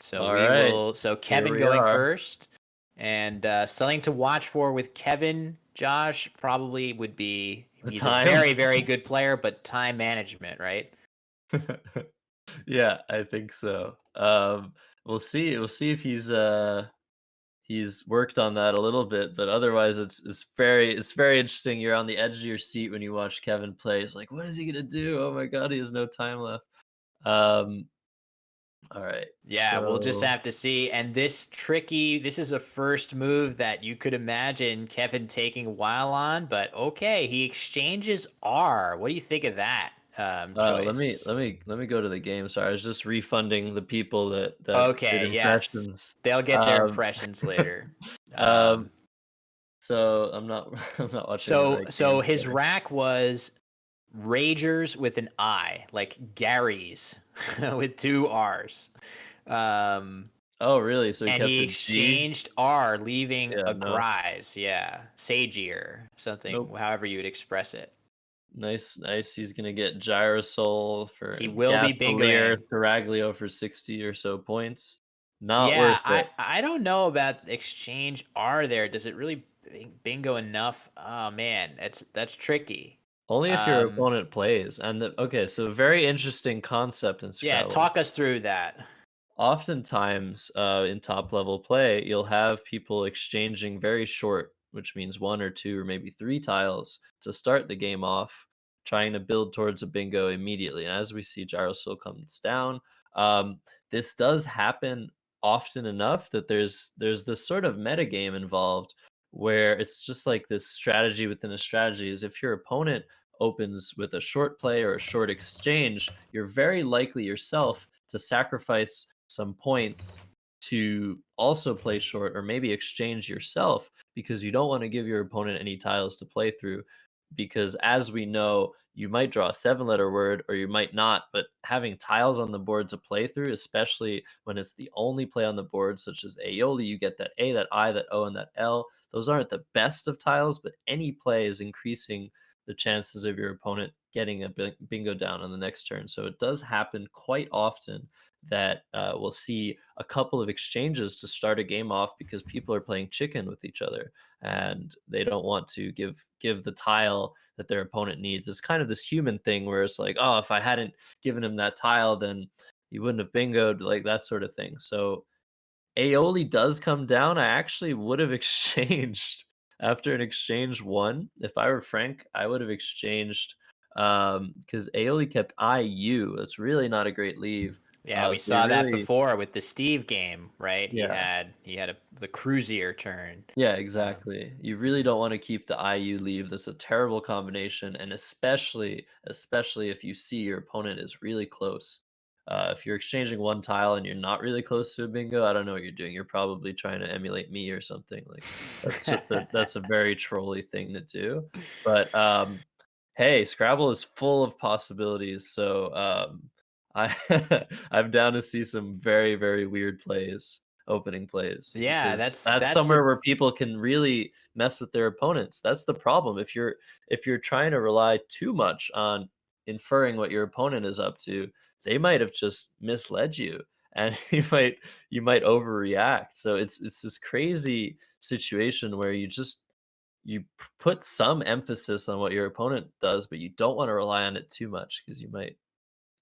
So All we right. will. So Here Kevin we going are. first, and something to watch for with Kevin. Josh probably would be. The He's a time. very good player, but time management, right? Yeah, I think so. We'll see. We'll see if he's worked on that a little bit, but otherwise it's very interesting. You're on the edge of your seat when you watch Kevin play. It's like, what is he gonna do? Oh my god, he has no time left. Um, all right. Yeah, we'll just So have to see. And this is a first move that you could imagine Kevin taking a while on, but okay, he exchanges R. What do you think of that let me choice? let me let me go to the game. Sorry, I was just refunding the people that did Okay, yes, impressions. they'll get their Um, impressions later. um, Um, so I'm not I'm not watching the so right so game. his Sorry. rack was Ragers with an I, like Gary's with two R's. Um, Oh, really? So he And kept he a G? exchanged R, leaving Yeah, a no. Grise, yeah, Sagier, something, Nope. however you would express it. Nice, nice. He's gonna get Gyrosol for He will be Gasolier, bingoing. Saraglio for 60 or so points. Not Yeah, worth I it. I don't know about exchange R there. Does it really bingo enough? Oh man, that's tricky. Only if your Um, opponent plays. And okay, so very interesting concept in yeah, Scrabble. talk us through that. Oftentimes, in top level play, you'll have people exchanging very short, which means one or two or maybe three tiles to start the game off, trying to build towards a bingo immediately. And as we see, Gyrosol comes down. Um, this does happen often enough that there's this sort of meta game involved where it's just like this strategy within a strategy. Is if your opponent opens with a short play or a short exchange, you're very likely yourself to sacrifice some points to also play short or maybe exchange yourself because you don't want to give your opponent any tiles to play through. Because as we know, you might draw a 7 letter word or you might not, but having tiles on the board to play through, especially when it's the only play on the board, such as aioli, you get that A, that I, that O, and that L. Those aren't the best of tiles, but any play is increasing the chances of your opponent getting a bingo down on the next turn. So it does happen quite often that we'll see a couple of exchanges to start a game off because people are playing chicken with each other and they don't want to give the tile that their opponent needs. It's kind of this human thing where it's like, oh, if I hadn't given him that tile, then he wouldn't have bingoed, like that sort of thing. So aioli does come down. I actually would have exchanged after an exchange one. If I were Frank, I would have exchanged because aioli kept IU. That's really not a great leave. Yeah, we So you saw that really, before with the Steve game, right? yeah, He had the cruisier turn. yeah, Um, exactly. You really don't want to keep the IU leave. That's a terrible combination, and especially if you see your opponent is really close. If you're exchanging one tile and you're not really close to a bingo, I don't know what you're doing. You're probably trying to emulate me or something. Like that's a very trolly thing to do. But hey, Scrabble is full of possibilities. So I I'm down to see some very weird plays, opening plays, yeah, because that's that's that's somewhere the where people can really mess with their opponents. That's the problem. If you're trying to rely too much on inferring what your opponent is up to, they might have just misled you and you might overreact. So it's this crazy situation where you put some emphasis on what your opponent does, but you don't want to rely on it too much because you might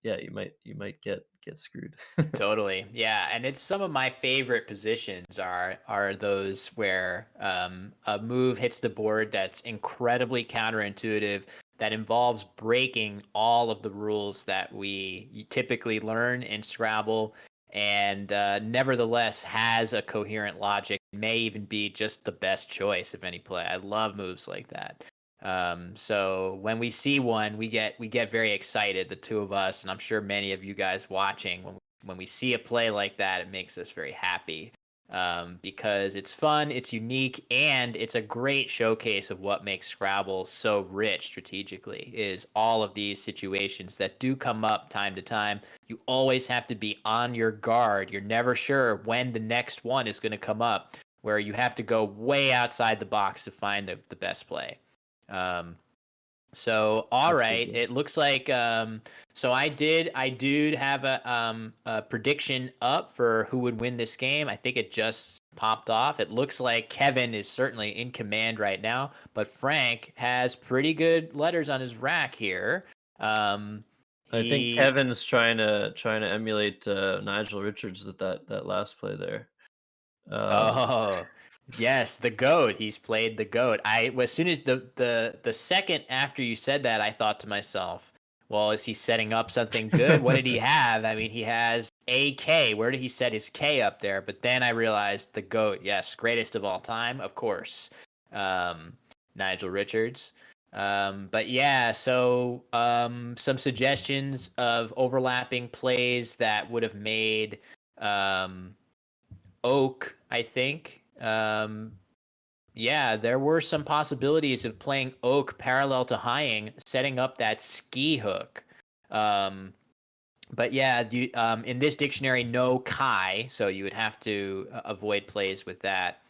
get screwed. Totally. Yeah, and it's some of my favorite positions are those where a move hits the board that's incredibly counterintuitive that involves breaking all of the rules that we typically learn in Scrabble and nevertheless has a coherent logic, may even be just the best choice of any play. I love moves like that. So when we see one, we get very excited, the two of us, and I'm sure many of you guys watching when we see a play like that, it makes us very happy because it's fun, it's unique, and it's a great showcase of what makes Scrabble so rich strategically. Is all of these situations that do come up time to time. You always have to be on your guard. You're never sure when the next one is going to come up, where you have to go way outside the box to find the best play. Um, So, all That's a right, good. it looks like so I do have a prediction up for who would win this game. I think it just popped off. It looks like Kevin is certainly in command right now, but Frank has pretty good letters on his rack here. Um, I think he Kevin's trying to emulate Nigel Richards with that last play there. Um, Oh, yes, the goat. He's played the goat. As soon as the second after you said that, I thought to myself, well, is he setting up something good? What did he have? I mean, he has a K. Where did he set his K up there? But then I realized the goat. Yes, greatest of all time, of course. Um, Nigel Richards. But yeah, so some suggestions of overlapping plays that would have made Oak, I think. Yeah, there were some possibilities of playing Oak parallel to Hying, setting up that ski hook. Um, but yeah, in this dictionary, no Kai, so you would have to avoid plays with that.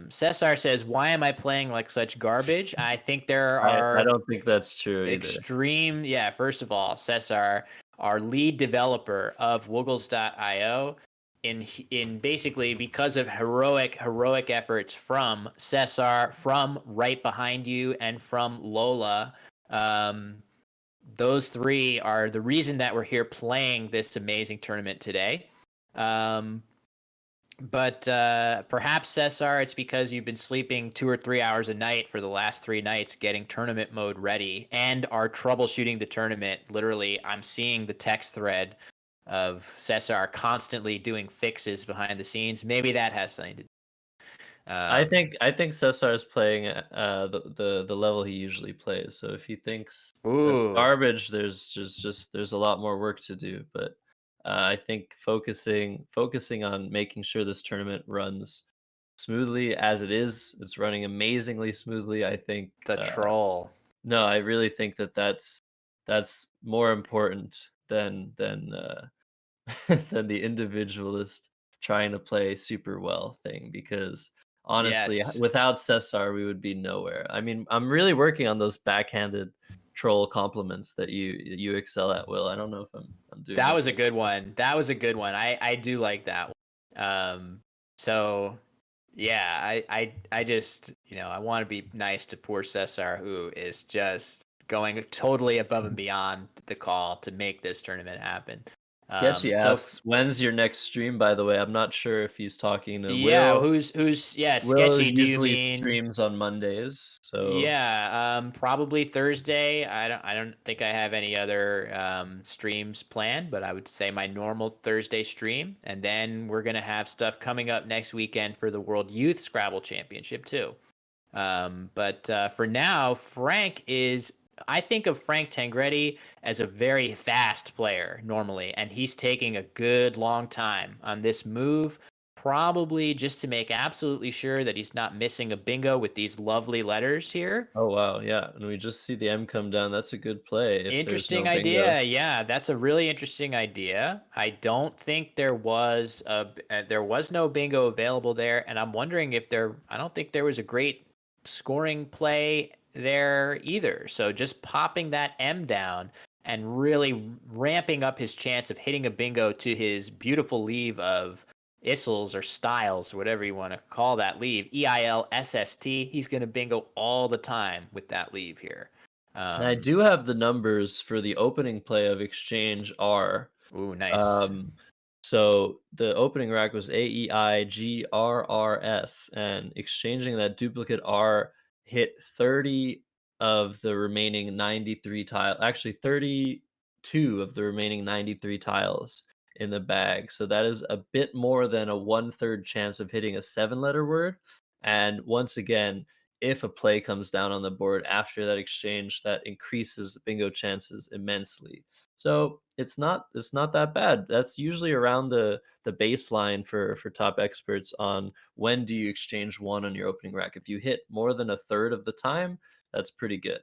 Cesar says, "Why am I playing like such garbage?" I think there I are don't think that's true either. extreme. Yeah, first of all, Cesar, our lead developer of Woogles.io, in basically because of heroic efforts from Cesar, from right behind you, and from Lola. Um, those three are the reason that we're here playing this amazing tournament today. Um, but perhaps Cesar, it's because you've been sleeping 2 or 3 hours a night for the last 3 nights, getting tournament mode ready, and are troubleshooting the tournament. Literally, I'm seeing the text thread of Cesar constantly doing fixes behind the scenes. Maybe that has something to do. I think Cesar is playing at the level he usually plays. So if he thinks that's Ooh, garbage, there's just there's a lot more work to do. But I think focusing on making sure this tournament runs smoothly as it is, it's running amazingly smoothly. I think the troll. no, I really think that's more important than than the individualist trying to play super well thing because honestly, Yes. without Cesar, we would be nowhere. I mean, I'm really working on those backhanded troll compliments that you excel at, Will. I don't know if I'm doing That that. was a good one. That was a good one. I do like that one. So yeah, I just I want to be nice to poor Cesar, who is just going totally above and beyond the call to make this tournament happen. Sketchy So asks, "When's your next stream?" By the way, I'm not sure if he's talking to yeah, Will. who's yeah, Will sketchy? Do you usually mean streams on Mondays, so yeah, probably Thursday. I don't think I have any other streams planned, but I would say my normal Thursday stream, and then we're gonna have stuff coming up next weekend for the World Youth Scrabble Championship too. But for now, Frank is. I think of Frank Tangredi as a very fast player normally, and he's taking a good long time on this move, probably just to make absolutely sure that he's not missing a bingo with these lovely letters here. oh wow, yeah, and we just see the M come down. That's a good play if there's no Interesting bingo. idea. Yeah, that's a really interesting idea. I don't think there was no bingo available there, and I'm wondering if there. I don't think there was a great scoring play there either. So just popping that M down and really ramping up his chance of hitting a bingo to his beautiful leave of Issels or Styles or whatever you want to call that leave. EILSST. He's going to bingo all the time with that leave here. And I Um, do have the numbers for the opening play of Exchange R. Ooh, nice. Um, so the opening rack was AEIGRRS, and exchanging that duplicate R hit 30 of the remaining 93 tiles. Actually, 32 of the remaining 93 tiles in the bag. So that is a bit more than a 1/3 chance of hitting a 7-letter word. And once again, if a play comes down on the board after that exchange, that increases the bingo chances immensely. So it's not that bad. That's usually around the baseline for top experts on when do you exchange one on your opening rack. If you hit more than a third of the time, that's pretty good.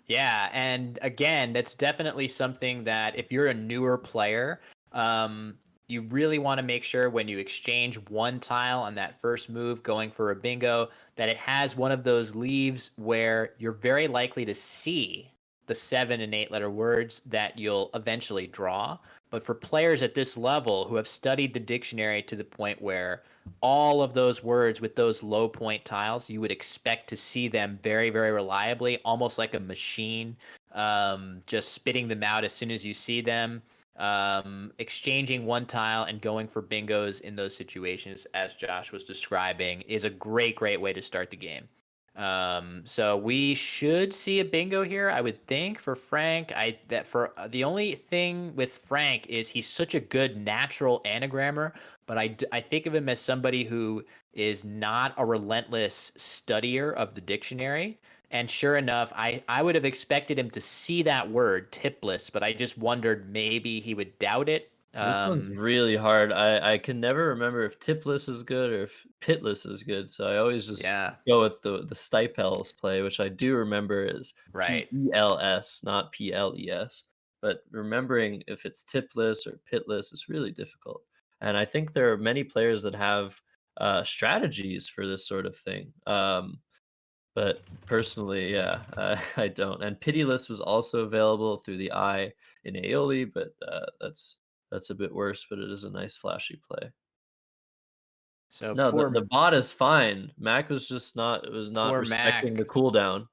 Yeah, and again, that's definitely something that if you're a newer player, um, you really want to make sure when you exchange one tile on that first move going for a bingo that it has one of those leaves where you're very likely to see the 7 and 8 letter words that you'll eventually draw. But for players at this level who have studied the dictionary to the point where all of those words with those low point tiles, you would expect to see them very, very reliably, almost like a machine, just spitting them out as soon as you see them. Exchanging one tile and going for bingos in those situations, as Josh was describing, is a great, great way to start the game. So we should see a bingo here, I would think, for Frank. The only thing with Frank is he's such a good natural anagrammer, but I think of him as somebody who is not a relentless studier of the dictionary. And sure enough, I would have expected him to see that word tipless, but I just wondered maybe he would doubt it. This one's really hard. I can never remember if tipless is good or if pitless is good, so I always just Yeah, go with the stipels play, which I do remember is right. PELS, not PLES. But remembering if it's tipless or pitless is really difficult. And I think there are many players that have strategies for this sort of thing. But personally, yeah, I don't. And Pitiless was also available through the eye in Aeoli, but that's a bit worse. But it is a nice flashy play. So No, the poor bot is fine. Mac was not poor respecting the Mac. cooldown.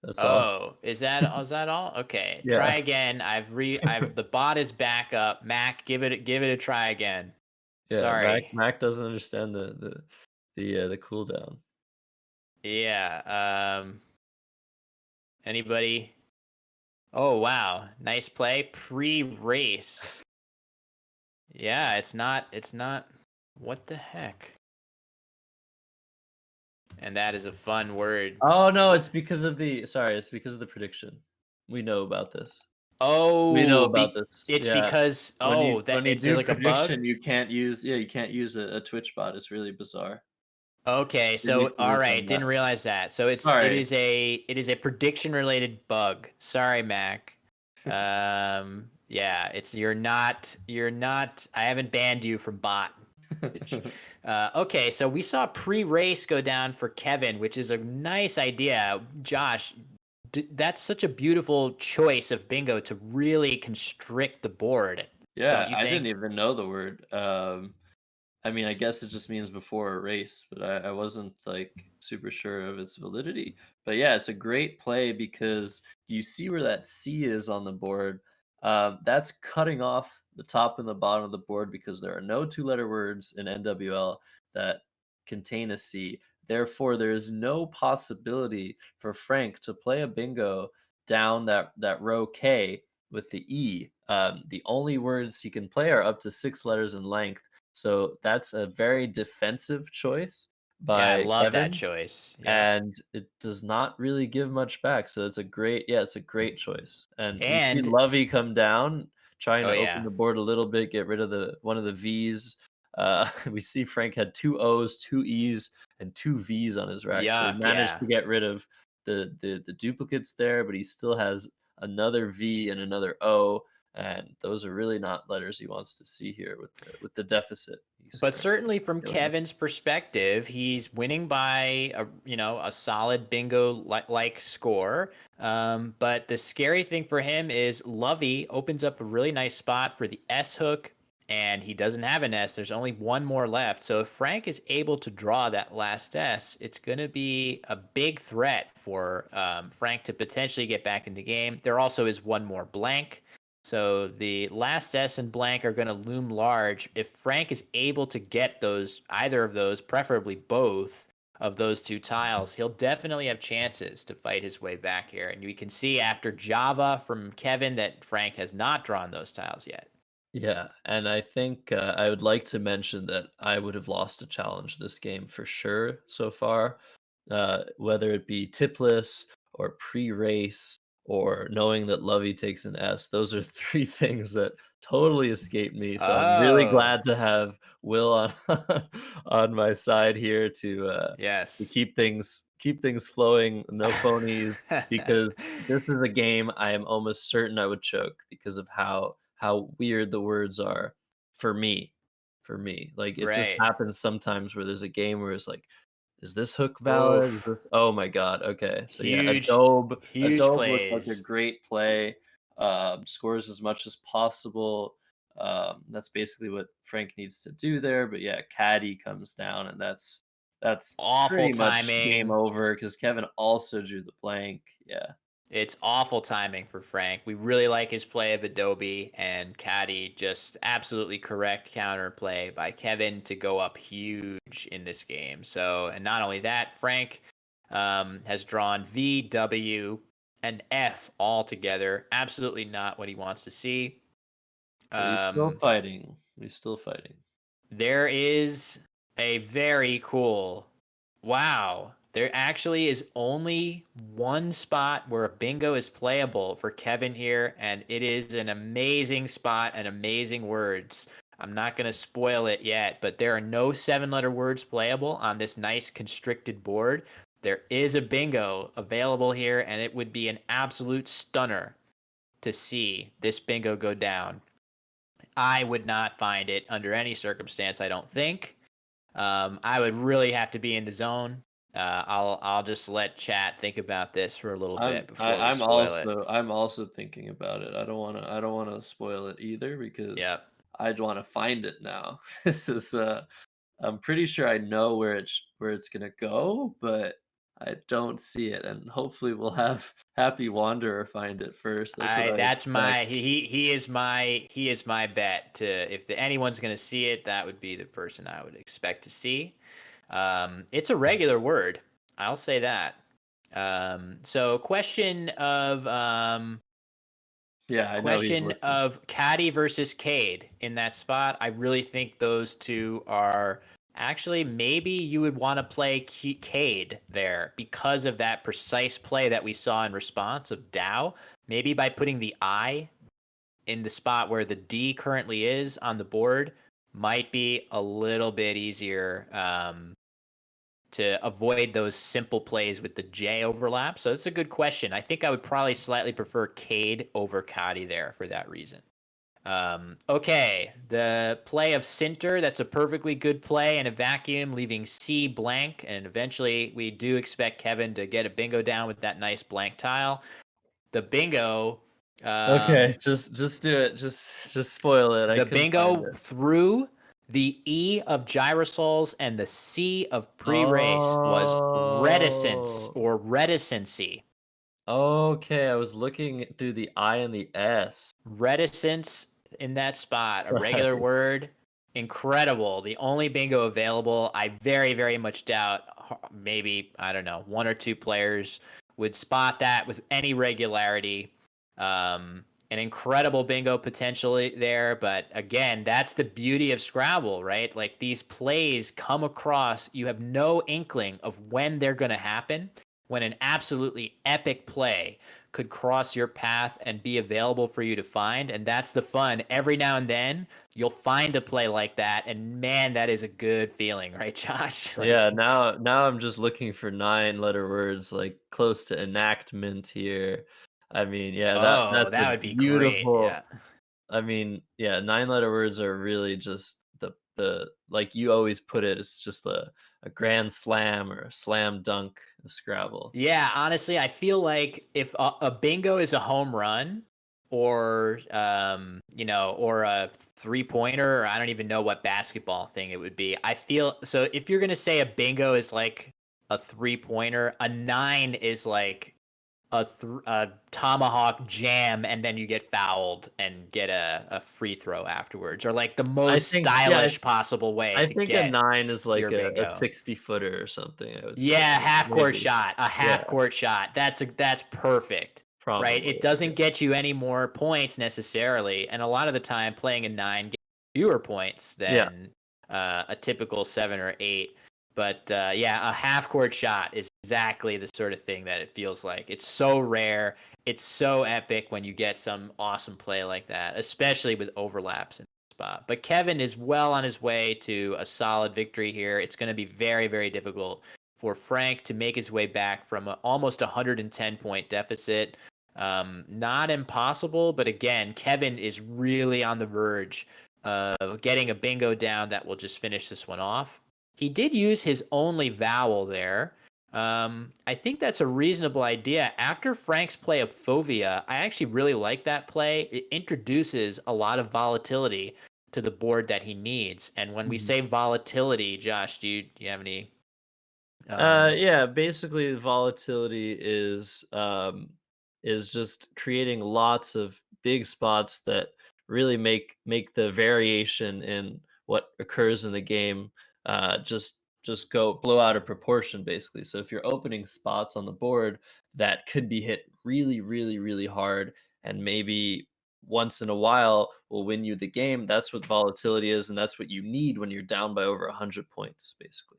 That's all. Oh, is that all? Okay. Yeah, Try again. I've the bot is back up. Mac, give it a try again. yeah. Mac Sorry. Mac doesn't understand the cooldown. Yeah. Anybody? Oh, wow. Nice play. Pre-race. Yeah, it's not what the heck? And that is a fun word. Oh no, Is it's it? because of the prediction. We know about this. We know Oh, about this. it's Yeah. because that When you it's do like a bug. prediction, you can't use a Twitch bot. It's really bizarre. Okay, so all Ridiculous right, on that. didn't realize that. So it Sorry. is a prediction related bug. Sorry, Mac. Yeah, it's you're not. I haven't banned you from bot. Okay, so we saw pre-race go down for Kevin, which is a nice idea. Josh, that's such a beautiful choice of bingo to really constrict the board, don't Yeah, you I didn't think? even know the word. I mean, I guess it just means before a race, but I wasn't like super sure of its validity. But yeah, it's a great play because you see where that C is on the board. That's cutting off the top and the bottom of the board because there are no two-letter words in NWL that contain a C. Therefore, there is no possibility for Frank to play a bingo down that row K with the E. The only words he can play are up to 6 letters in length, so that's a very defensive choice Yeah, I by love that Kevin, choice. Yep. and it does not really give much back. So it's a great choice. And we see And Lovey come down, trying oh to open yeah. the board a little bit, get rid of the one of the V's. We see Frank had 2 O's, 2 E's, and 2 V's on his rack. So he Yuck, managed yeah. to get rid of the duplicates there, but he still has another V and another O, and those are really not letters he wants to see here with the deficit he's But currently certainly from dealing with. Kevin's perspective, he's winning by a solid bingo like score. But the scary thing for him is Lovey opens up a really nice spot for the S hook, and he doesn't have an S. There's only one more left. So if Frank is able to draw that last S, it's going to be a big threat for Frank to potentially get back in the game. There also is one more blank. So the last S and blank are going to loom large. If Frank is able to get either of those, preferably both of those two tiles, he'll definitely have chances to fight his way back here. And we can see after Java from Kevin that Frank has not drawn those tiles yet. Yeah, and I think I would like to mention that I would have lost a challenge this game for sure so far, whether it be tipless or pre-race or knowing that Lovey takes an S. Those are three things that totally escaped me. So I'm really Oh, glad to have Will on on my side here to yes. keep things flowing, no phonies, because this is a game I am almost certain I would choke because of how weird the words are for me. For me, like, it just Right. happens sometimes where there's a game where it's like, "Is this hook valid? Is Oof. this" Oh my god, okay. So, yeah, Huge, huge Adobe looked like a plays. great play, scores as much as possible. That's basically what Frank needs to do there, but, yeah, Caddy comes down, and that's Awful pretty much game timing. over because Kevin also drew the blank, yeah. It's awful timing for Frank. We really like his play of Adobe, and Caddy just absolutely correct counterplay by Kevin to go up huge in this game. So, and not only that, Frank has drawn V, W, and F all together. Absolutely not what he wants to see. But he's still Um, fighting. He's still fighting. there is a very cool. Wow. There actually is only one spot where a bingo is playable for Kevin here, and it is an amazing spot and amazing words. I'm not going to spoil it yet, but there are no 7-letter words playable on this nice constricted board. There is a bingo available here, and it would be an absolute stunner to see this bingo go down. I would not find it under any circumstance, I don't think. I would really have to be in the zone. I'll just let chat think about this for a little bit before we spoil it. I'm also thinking about it. I don't wanna spoil it either because Yep. I'd wanna find it now. This is, I'm pretty sure I know where it's gonna go, but I don't see it, and hopefully we'll have Happy Wanderer find it first. That's what I I that's expect. my he is my bet to if anyone's gonna see it, that would be the person I would expect to see. It's a regular word. I'll say that. So Yeah, I know he's question looking. of Caddy versus Cade in that spot. I really think those two are actually maybe you would want to play Cade there because of that precise play that we saw in response of Dow. Maybe by putting the I in the spot where the D currently is on the board might be a little bit easier to avoid those simple plays with the J overlap. So it's a good question. I think I would probably slightly prefer Cade over Cotty there for that reason. Okay, the play of Sinter, that's a perfectly good play in a vacuum, leaving C blank, and eventually we do expect Kevin to get a bingo down with that nice blank tile. The bingo, Okay, um, just do it. Just spoil it. I the couldn't find bingo it. through the E of gyrosols and the C of pre-race was reticence Oh. or reticency. Okay, I was looking through the I and the S. Reticence in that spot, a regular Nice. word. Incredible. The only bingo available. I very, very much doubt maybe, I don't know, one or two players would spot that with any regularity. An incredible bingo potentially there, but again, that's the beauty of Scrabble, right? Like these plays come across, you have no inkling of when they're going to happen, when an absolutely epic play could cross your path and be available for you to find. And that's the fun. Every now and then, you'll find a play like that. And man, that is a good feeling, right, Josh? Yeah, Like, now I'm just looking for 9-letter words, like, close to enactment here. I mean, yeah, oh, that's a that would be great. beautiful Yeah. I mean, yeah, 9-letter words are really just the like you always put it, it's just a grand slam or a slam dunk of Scrabble. Yeah, honestly, I feel like if a bingo is a home run or or a three-pointer, or I don't even know what basketball thing it would be. I feel so if you're going to say a bingo is like a three-pointer, a 9 is like a tomahawk jam and then you get fouled and get a free throw afterwards, or like the I most think yeah, stylish possible way I to think a get 9 is your like a bingo. 60-footer or something, I would say, Yeah, half court maybe. shot, a Yeah, half court shot. That's perfect, right? probably, It yeah. doesn't get you any more points necessarily, and a lot of the time, playing a 9 gets fewer points Yeah. than a typical 7 or 8. But yeah, a half court shot is exactly the sort of thing that it feels like. It's so rare. It's so epic when you get some awesome play like that, especially with overlaps in the spot. But Kevin is well on his way to a solid victory here. It's going to be very, very difficult for Frank to make his way back from almost 110-point deficit. Not impossible, but again, Kevin is really on the verge getting a bingo down that will just finish this one off. He did use his only vowel there. I think that's a reasonable idea. After Frank's play of Fovea, I actually really like that play. It introduces a lot of volatility to the board that he needs. And when we say volatility, Josh, do you have any? Yeah, basically volatility is just creating lots of big spots that really make the variation in what occurs in the game just go blow out of proportion basically. So if you're opening spots on the board that could be hit really really really hard and maybe once in a while will win you the game, that's what volatility is, and that's what you need when you're down by over 100 points basically.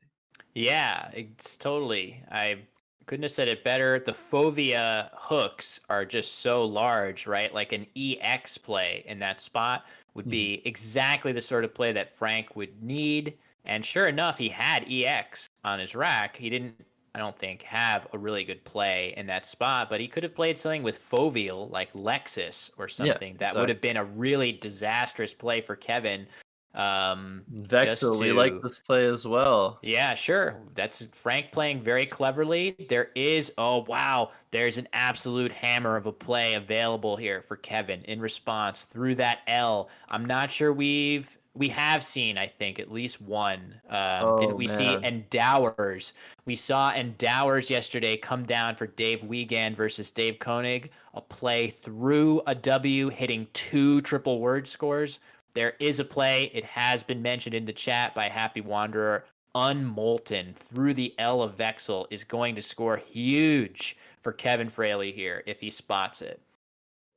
Yeah, it's totally. I couldn't have said it better. The Fovea hooks are just so large, right? Like an EX play in that spot would Mhm. be exactly the sort of play that Frank would need. And sure enough, he had EX on his rack. He didn't, I don't think, have a really good play in that spot, but he could have played something with Foveal, like Lexus or Yeah, something. That would have exactly. been a really disastrous play for Kevin. Just Vexel, we like to this play as well. yeah, sure. That's Frank playing very cleverly. There is, oh wow, there's an absolute hammer of a play available here for Kevin in response through that L. I'm not sure we have seen, I think, at least one. Didn't Oh we see man. Endowers? We saw Endowers yesterday come down for Dave Wiegand versus Dave Koenig, a play through a W, hitting two triple word scores. There is a play. It has been mentioned in the chat by Happy Wanderer. Unmolten through the L of Vexel is going to score huge for Kevin Fraley here if he spots it.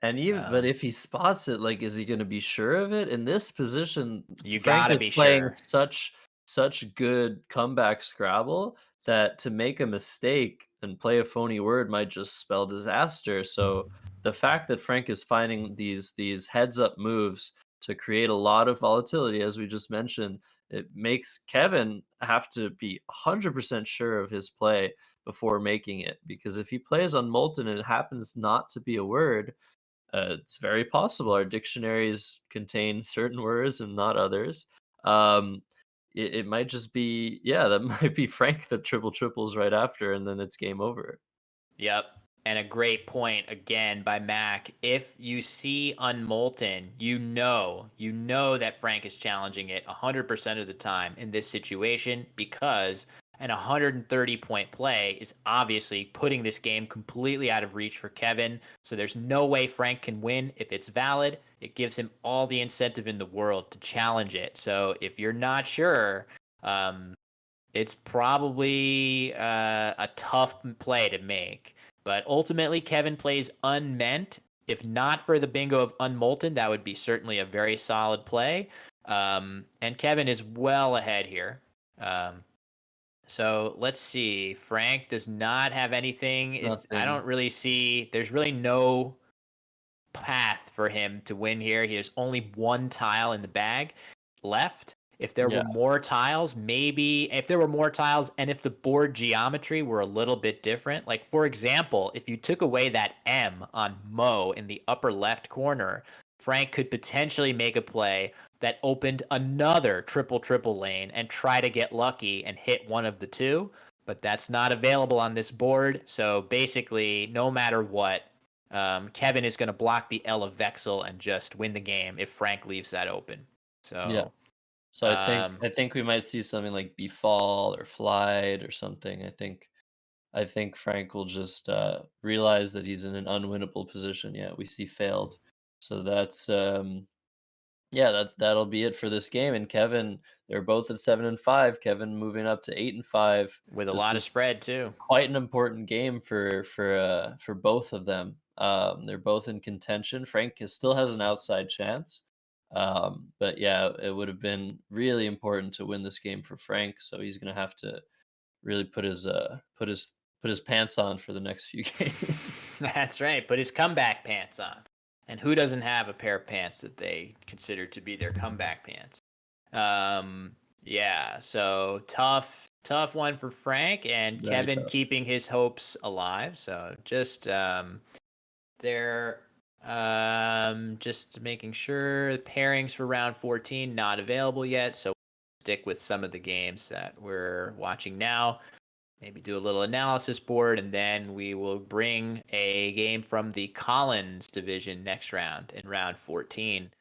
And even but Um, if he spots it, like, is he gonna be sure of it? In this position, you Frank gotta is be playing sure. such good comeback Scrabble that to make a mistake and play a phony word might just spell disaster. So the fact that Frank is finding these heads up moves to create a lot of volatility, as we just mentioned, it makes Kevin have to be 100% sure of his play before making it. Because if he plays on Molten and it happens not to be a word, it's very possible our dictionaries contain certain words and not others. Um, it might just be, yeah, that might be Frank that triples right after, and then it's game over. Yep. And a great point again by Mac. If you see Unmolten, you know that Frank is challenging it 100% of the time in this situation because an 130-point play is obviously putting this game completely out of reach for Kevin. So there's no way Frank can win if it's valid. It gives him all the incentive in the world to challenge it. So if you're not sure, um, it's probably a tough play to make. But ultimately, Kevin plays Unmeant. If not for the bingo of Unmolten, that would be certainly a very solid play. And Kevin is well ahead here. Um, so let's see. Frank does not have anything. I Nothing. don't really see. There's really no path for him to win here. He has only one tile in the bag left. If there Yeah. were more tiles, maybe if there were more tiles and if the board geometry were a little bit different, like for example, if you took away that M on Mo in the upper left corner, Frank could potentially make a play that opened another triple triple lane and try to get lucky and hit one of the two. But that's not available on this board. So basically, no matter what, Kevin is going to block the L of Vexel and just win the game if Frank leaves that open. Yeah. So, So um, I think we might see something like Befall or Flight or something. I think Frank will just realize that he's in an unwinnable position. Yeah, we see failed. So that'll be it for this game. And Kevin, they're both at 7-5. Kevin moving up to 8-5. with a This lot of is spread too. quite an important game for both of them. They're both in contention. Still has an outside chance. But yeah, it would have been really important to win this game for Frank. So he's gonna have to really put his pants on for the next few games. That's right. Put his comeback pants on. And who doesn't have a pair of pants that they consider to be their comeback pants? Yeah. So tough one for Frank and Very Kevin tough. keeping his hopes alive. So just there Just making sure pairings for round 14 not available yet, so stick with some of the games that we're watching now. Maybe do a little analysis board, and then we will bring a game from the Collins division next round in round 14.